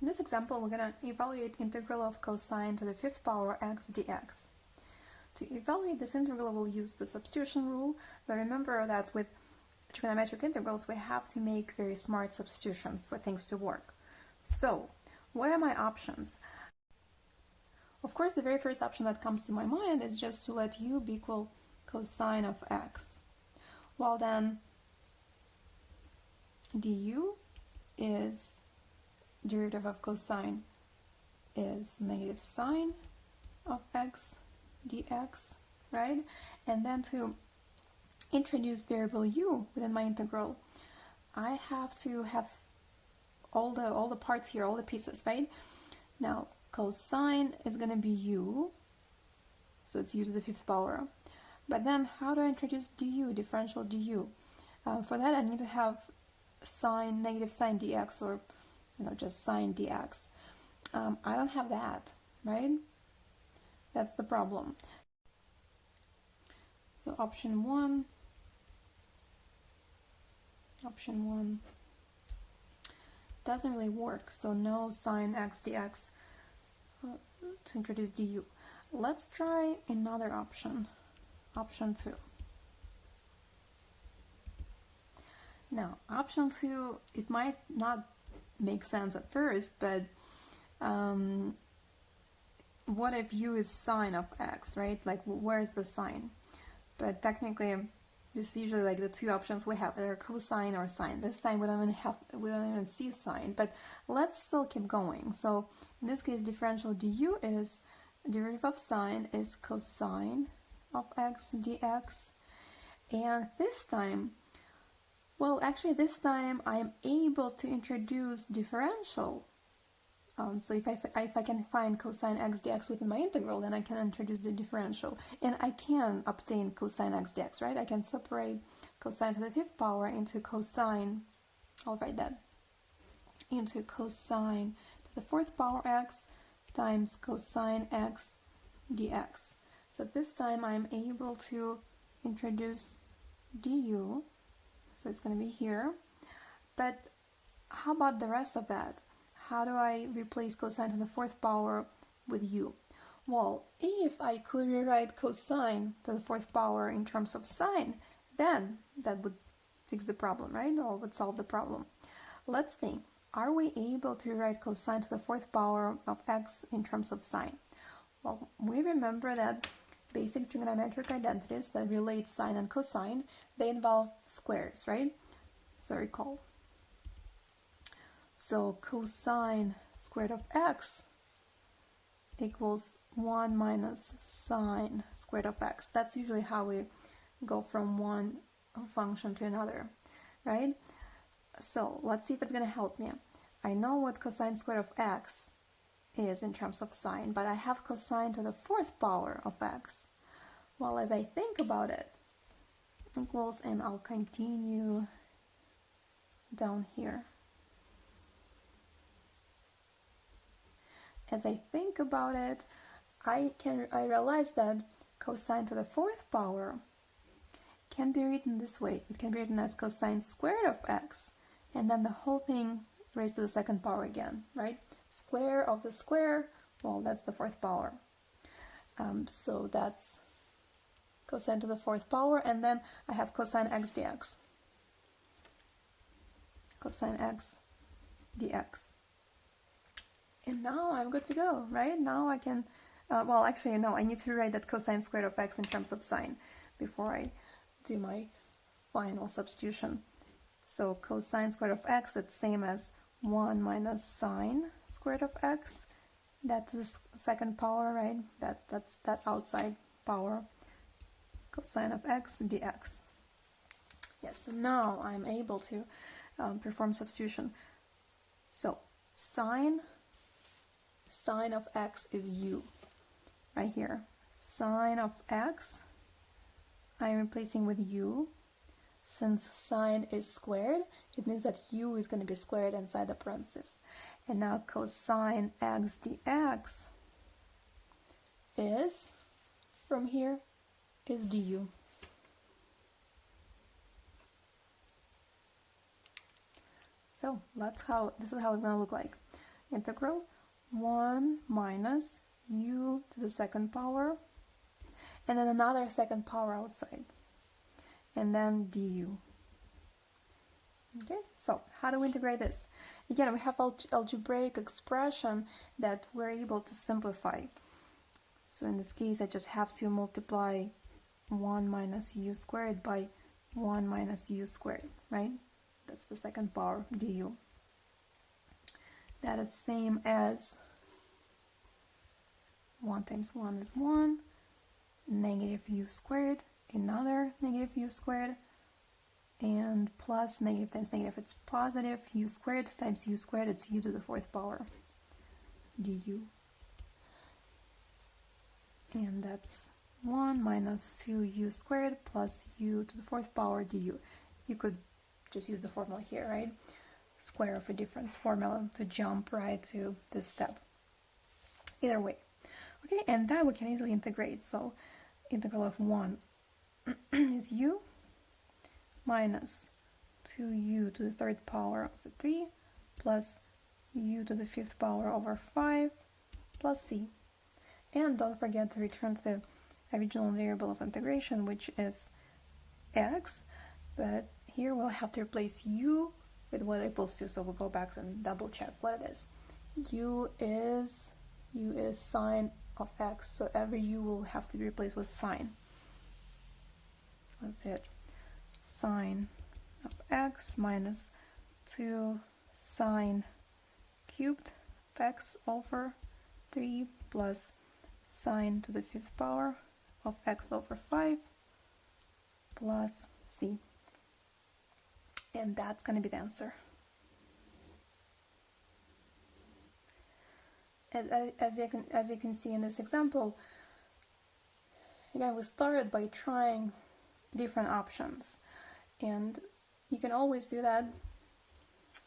In this example, we're going to evaluate integral of cosine to the fifth power x dx. To evaluate this integral, we'll use the substitution rule, but remember that with trigonometric integrals, we have to make very smart substitution for things to work. So, what are my options? Of course, the very first option that comes to my mind is just to let u be equal cosine of x. Well then, du is derivative of cosine is negative sine of x dx, right? And then to introduce variable u within my integral, I have to have all the parts here, all the pieces, right? Now, cosine is going to be u, so it's u to the fifth power. But then, how do I introduce du, differential du? For that, I need to have sine, negative sine dx, or just sine dx. I don't have that, right? That's the problem. So option one doesn't really work, so no sine x dx to introduce du. Let's try another option, option 2. Now, option 2, it might not make sense at first, but what if u is sine of x, right? Like, where's the sine? But technically, this is usually like the two options we have, either cosine or sine. This time we don't even see sine, but let's still keep going. So in this case, differential du is derivative of sine is cosine of x dx, and this time, well, actually this time I'm able to introduce differential. So if I can find cosine x dx within my integral, then I can introduce the differential. And I can obtain cosine x dx, right? I can separate cosine to the fifth power into cosine, I'll write that, into cosine to the fourth power x times cosine x dx. So this time I'm able to introduce du, so it's going to be here. But how about the rest of that? How do I replace cosine to the fourth power with u? Well, if I could rewrite cosine to the fourth power in terms of sine, then that would fix the problem, right? Or would solve the problem. Let's think. Are we able to rewrite cosine to the fourth power of x in terms of sine? Well, we remember that basic trigonometric identities that relate sine and cosine, they involve squares, right? So recall. So cosine squared of x equals 1 minus sine squared of x. That's usually how we go from one function to another, right? So let's see if it's going to help me. I know what cosine squared of x is in terms of sine, but I have cosine to the fourth power of x. Well, as I think about it, equals, and I'll continue down here. As I think about it, I realize that cosine to the fourth power can be written this way. It can be written as cosine squared of x, and then the whole thing raised to the second power again, right? Square of the square, well, that's the fourth power. So that's cosine to the fourth power, and then I have cosine x dx. Cosine x dx. And now I'm good to go, right? Now I can, well, actually, no, I need to rewrite that cosine squared of x in terms of sine before I do my final substitution. So cosine squared of x, it's same as 1 minus sine squared of x. That to the second power, right? That's that outside power. Cosine of x dx. Yes, so now I'm able to perform substitution. So sine of x is u, right here. Sine of x, I'm replacing with u. Since sine is squared, it means that u is going to be squared inside the parentheses. And now cosine x dx is, from here, is du. So this is how it's going to look like. integral 1 minus u to the second power, and then another second power outside, and then du. Okay, so how do we integrate this? Again, we have algebraic expression that we're able to simplify. So in this case, I just have to multiply 1 minus u squared by 1 minus u squared, right? That's the second power du. That is same as 1 times 1 is 1, negative u squared, another negative u squared, and plus negative times negative, it's positive, u squared times u squared, it's u to the fourth power du. And that's 1 minus 2u squared plus u to the fourth power du. You could just use the formula here, right? Square of a difference formula to jump right to this step. Either way. Okay, and that we can easily integrate. So integral of 1 is u minus 2u to the third power over 3 plus u to the fifth power over 5 plus c. And don't forget to return to the original variable of integration, which is x, but here we'll have to replace u with what it equals to, so we'll go back and double check what it is. u is sine of x, so every u will have to be replaced with sine. That's it. Sine of x minus 2 sine cubed of x over 3 plus sine to the fifth power of x over 5 plus c. And that's going to be the answer. As you can see in this example, again, we started by trying different options, and you can always do that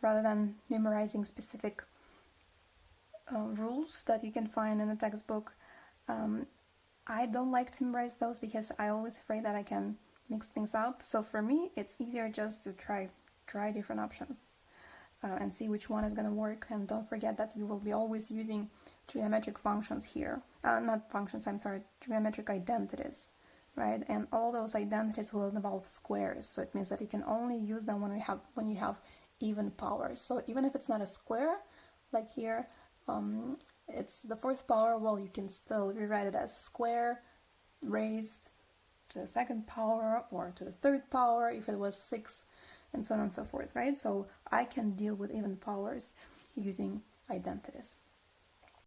rather than memorizing specific rules that you can find in the textbook. I don't like to memorize those because I'm always afraid that I can mix things up. So for me, it's easier just to try different options and see which one is going to work. And don't forget that you will be always using trigonometric functions here. Not functions, I'm sorry, trigonometric identities, right? And all those identities will involve squares. So it means that you can only use them when you have even powers. So even if it's not a square, like here, it's the fourth power, well, you can still rewrite it as square raised to the second power or to the third power if it was 6, and so on and so forth, right? So I can deal with even powers using identities.